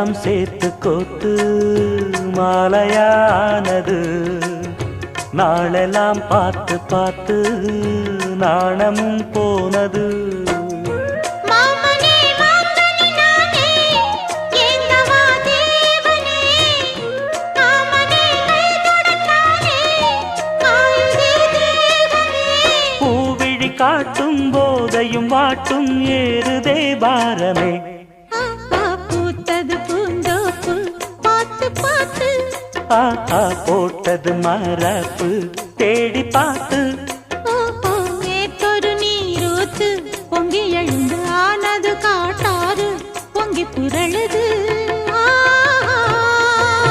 எல்லாம் சேர்த்து கோத்து மாலையானது. நாளெல்லாம் பார்த்து பார்த்து நாணமும் போனது. பூவிழி காட்டும் போதையும் வாட்டும் ஏறுதே பாரமே. பூத்தது பூந்தோப்பு பார்த்து பார்த்து, போட்டது மரப்பு தேடி பார்த்து. ஏத்தொரு நீரூத்து பொங்கி எழுந்து ஆனது காட்டாறு பொங்கி புரழுது.